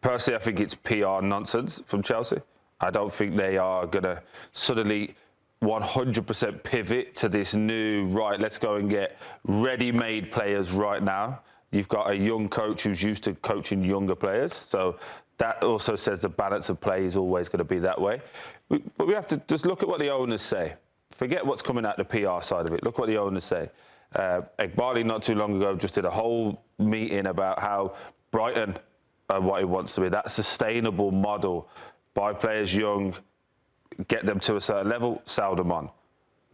Personally, I think it's PR nonsense from Chelsea. I don't think they are going to suddenly 100% pivot to this new, right, let's go and get ready-made players right now. You've got a young coach who's used to coaching younger players. So that also says the balance of play is always going to be that way. But we have to just look at what the owners say. Forget what's coming out the PR side of it. Look what the owners say. Egbali not too long ago just did a whole meeting about how Brighton are what he wants to be. That sustainable model, buy players young, get them to a certain level, sell them on.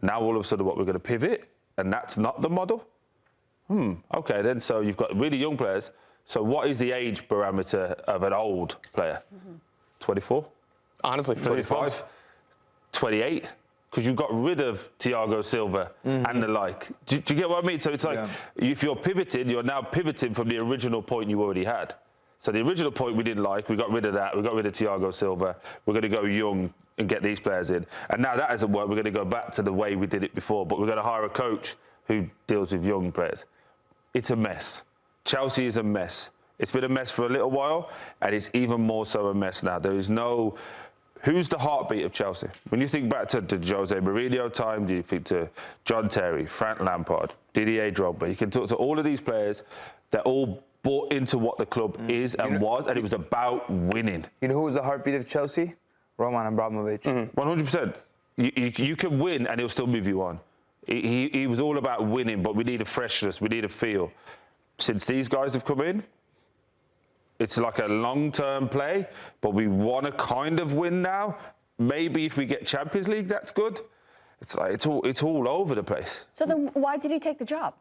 Now all of a sudden what we're going to pivot, and that's not the model? Okay then, so you've got really young players. So what is the age parameter of an old player? 24? Honestly, for these clubs. 28? Because you got rid of Thiago Silva and the like. Do you get what I mean? So it's like, if you're pivoting, you're now pivoting from the original point you already had. So the original point we didn't like, we got rid of that, we got rid of Thiago Silva, we're going to go young and get these players in. And now that hasn't worked, we're going to go back to the way we did it before, but we're going to hire a coach who deals with young players. It's a mess. Chelsea is a mess. It's been a mess for a little while, and it's even more so a mess now. There is no... Who's the heartbeat of Chelsea? When you think back to Jose Mourinho time, do you think to John Terry, Frank Lampard, Didier Drogba? You can talk to all of these players that all bought into what the club is and was, and it was about winning. You know who was the heartbeat of Chelsea? Roman Abramovich. 100%. You can win, and he'll still move you on. He was all about winning, but we need a freshness, we need a feel. Since these guys have come in, it's like a long-term play, but we want to kind of win now. Maybe if we get Champions League, that's good. It's like it's all over the place. So then why did he take the job?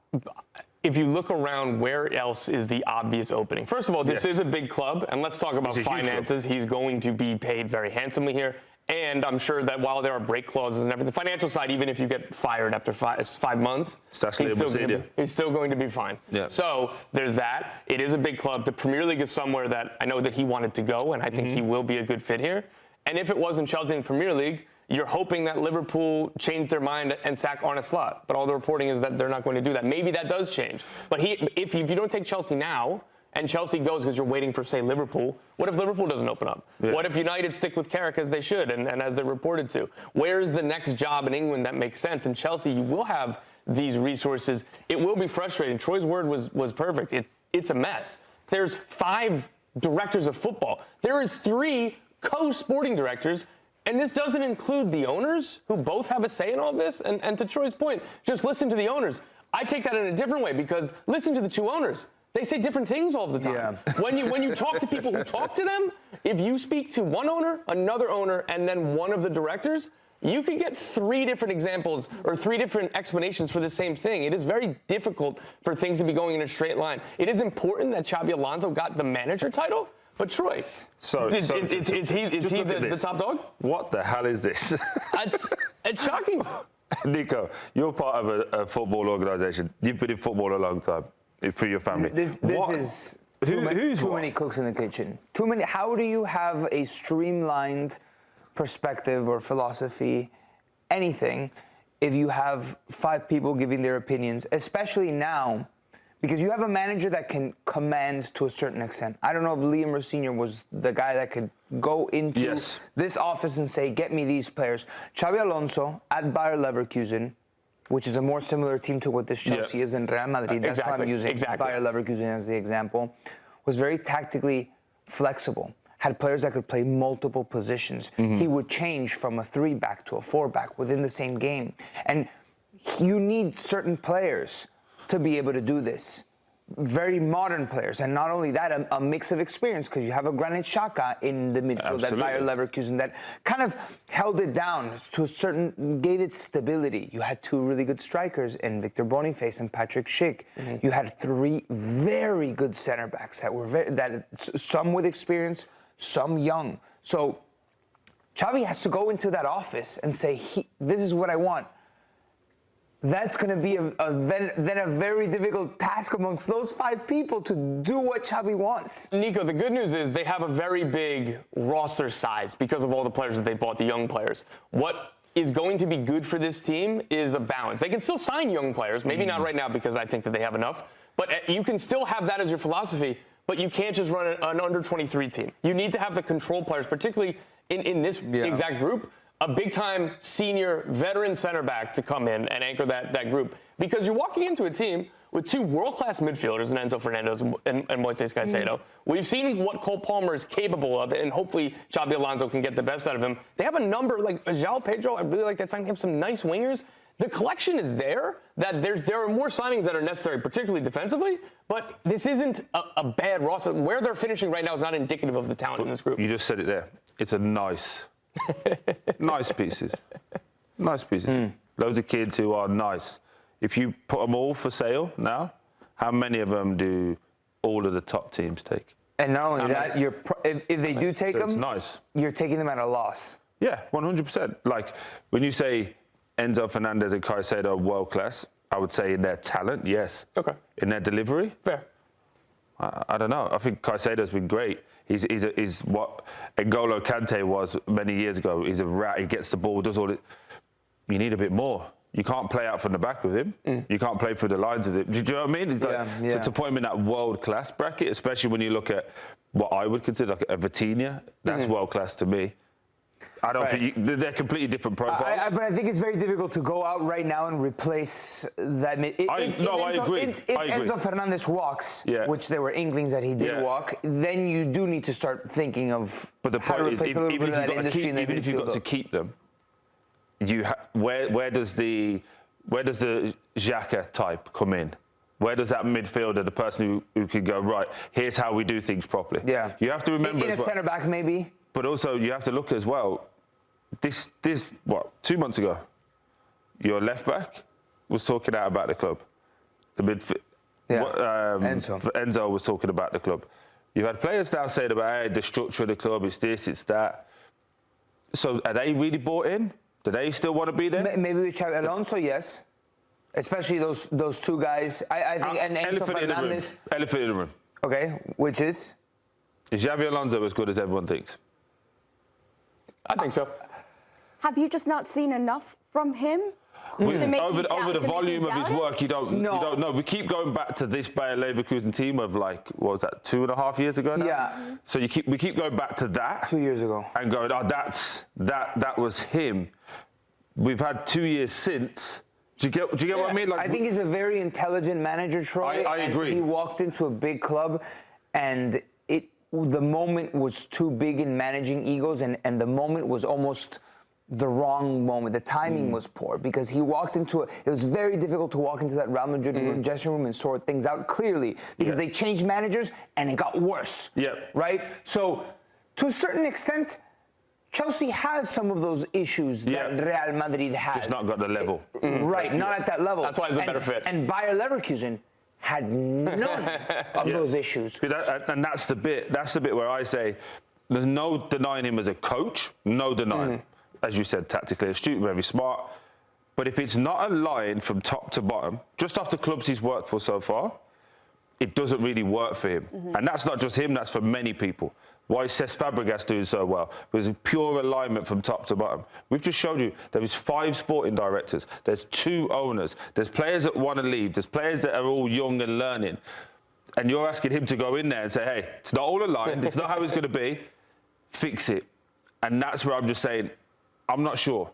If you look around, where else is the obvious opening? First of all, this is a big club, and let's talk about finances. He's going to be paid very handsomely here. And I'm sure that while there are break clauses and everything, the financial side, even if you get fired after 5 months, he's still going to be fine. Yeah. So there's that. It is a big club. The Premier League is somewhere that I know that he wanted to go, and I think he will be a good fit here. And if it wasn't Chelsea in the Premier League, you're hoping that Liverpool changed their mind and sack Arne Slot. But all the reporting is that they're not going to do that. Maybe that does change. But if you don't take Chelsea now, and Chelsea goes because you're waiting for, say, Liverpool, what if Liverpool doesn't open up? Yeah. What if United stick with Carrick as they should and as they're reported to? Where's the next job in England that makes sense? In Chelsea, you will have these resources. It will be frustrating. Troy's word was perfect. It's a mess. There's 5 directors of football. There is 3 co-sporting directors, and this doesn't include the owners, who both have a say in all this. And to Troy's point, just listen to the owners. I take that in a different way, because listen to the 2 owners. They say different things all the time. Yeah. When you talk to people who talk to them, if you speak to one owner, another owner, and then one of the directors, you can get 3 different examples or 3 different explanations for the same thing. It is very difficult for things to be going in a straight line. It is important that Xabi Alonso got the manager title, but Troy, is he the top dog? What the hell is this? It's shocking. Nico, you're part of a football organisation. You've been in football a long time. For your family. This is too many cooks in the kitchen. Too many. How do you have a streamlined perspective or philosophy, anything, if you have 5 people giving their opinions, especially now, because you have a manager that can command to a certain extent. I don't know if Liam Rossinier was the guy that could go into this office and say, get me these players. Xabi Alonso at Bayer Leverkusen, which is a more similar team to what this Chelsea is in Real Madrid. That's why I'm using Bayer Leverkusen as the example. Was very tactically flexible. Had players that could play multiple positions. He would change from a 3-back to a 4-back within the same game. And you need certain players to be able to do this. Very modern players, and not only that, a mix of experience, because you have a Granit Xhaka in the midfield at Bayer Leverkusen that kind of held it down to a certain, gave it stability. You had 2 really good strikers in Victor Boniface and Patrick Schick. You had 3 very good center backs that were some with experience, some young. So Xabi has to go into that office and say, "This is what I want." That's going to be then a very difficult task amongst those 5 people to do what Xabi wants. Nico, the good news is they have a very big roster size because of all the players that they bought, the young players. What is going to be good for this team is a balance. They can still sign young players, maybe not right now because I think that they have enough, but you can still have that as your philosophy. but you can't just run an under-23 team. You need to have the control players, particularly in this exact group, a big-time senior veteran center back to come in and anchor that group. Because you're walking into a team with two world-class midfielders in Enzo Fernandez and Moises Caicedo. We've seen what Cole Palmer is capable of, and hopefully Xabi Alonso can get the best out of him. They have a number, like João Pedro, I really like that signing. They have some nice wingers. The collection is there, that there are more signings that are necessary, particularly defensively, but this isn't a bad roster. Where they're finishing right now is not indicative of the talent in this group. You just said it there. It's a nice pieces. Nice pieces. Loads of kids who are nice. If you put them all for sale now, how many of them do all of the top teams take? And not only that, if they do take them, nice. You're taking them at a loss. Yeah, 100%. Like, when you say Enzo Fernandez and Caicedo are world class, I would say in their talent, yes. Okay. In their delivery? Fair. I don't know. I think Caicedo's been great. He's what N'Golo Kante was many years ago. He's a rat. He gets the ball, does all it. You need a bit more. You can't play out from the back with him. You can't play through the lines with him. Do you know what I mean? It's like, So to put him in that world-class bracket, especially when you look at what I would consider like a Vitinha, that's world-class to me. I don't think they're completely different profiles. But I think it's very difficult to go out right now and replace that. I agree. If Enzo Fernandez walks, which there were inklings that he did walk, then you do need to start thinking of how to replace a little bit of that industry. Even if you've got to keep them, where does the Xhaka type come in? Where does that midfielder, the person who can go, right, here's how we do things properly? Yeah. You have to remember in a centre back maybe. But also you have to look as well. This 2 months ago, your left back was talking out about the club. The midfield. Enzo was talking about the club. You've had players now saying about, hey, the structure of the club, it's this, it's that. So are they really bought in? Do they still want to be there? Maybe with Xabi Alonso, yes. Especially those two guys. I think, and Enzo Fernandez. Elephant in the room. Okay, which is? Is Xabi Alonso as good as everyone thinks? I think so. Have you just not seen enough from him? To make over the volume of his work, you don't know. We keep going back to this Bayer Leverkusen team of like, what was that, 2.5 years ago now? Yeah. So we keep going back to that. 2 years ago. And going, oh, that was him. We've had 2 years since. Do you get what I mean? Like, I think he's a very intelligent manager, Troy. I agree. He walked into a big club, and the moment was too big in managing egos, and the moment was almost the wrong moment. The timing was poor because he walked into it was very difficult to walk into that Real Madrid dressing room and sort things out clearly because they changed managers and it got worse. Yeah. Right? So to a certain extent, Chelsea has some of those issues that Real Madrid has. Just not got the level. Right, not at that level. That's why it's a better fit. And Bayer Leverkusen had none of those issues. And that's the bit where I say there's no denying him as a coach, no denying. As you said, tactically astute, very smart. But if it's not aligned from top to bottom, just off the clubs he's worked for so far, it doesn't really work for him. And that's not just him, that's for many people. Why is Cesc Fabregas doing so well? There's a pure alignment from top to bottom. We've just showed you there is 5 sporting directors. There's 2 owners. There's players that want to leave. There's players that are all young and learning. And you're asking him to go in there and say, hey, it's not all aligned. It's not how it's going to be. Fix it. And that's where I'm just saying, I'm not sure.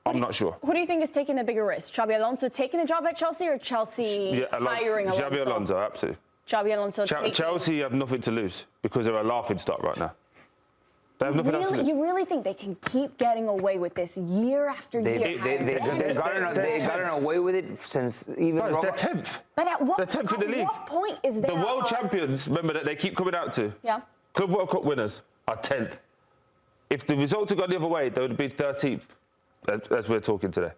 I'm not sure. Who do you think is taking the bigger risk? Xabi Alonso taking the job at Chelsea or Chelsea hiring Alonso? Xabi Alonso, absolutely. Xabi Alonso Chelsea have nothing to lose because they're a laughing stock right now. They have nothing else to lose. You really think they can keep getting away with this year after year? They've gotten away with it since even... Guys, they're 10th. But at what, they're 10th in the league. What point is there... The world champions, remember, that they keep coming out to. Yeah. Club World Cup winners are 10th. If the results had gone the other way, they would have been 13th, as we're talking today.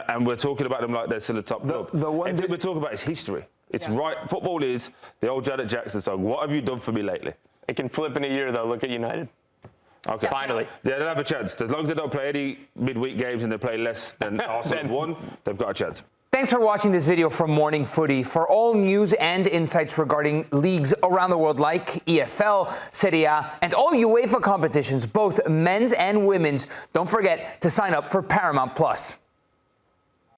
And we're talking about them like they're still a top club. Everything we're talking about is history. It's right. Football is the old Janet Jackson song. What have you done for me lately? It can flip in a year, though. Look at United. Okay. Finally. Yeah, they'll have a chance. As long as they don't play any midweek games and they play less than Arsenal have won, they've got a chance. Thanks for watching this video from Morning Footy. For all news and insights regarding leagues around the world like EFL, Serie A, and all UEFA competitions, both men's and women's, don't forget to sign up for Paramount+.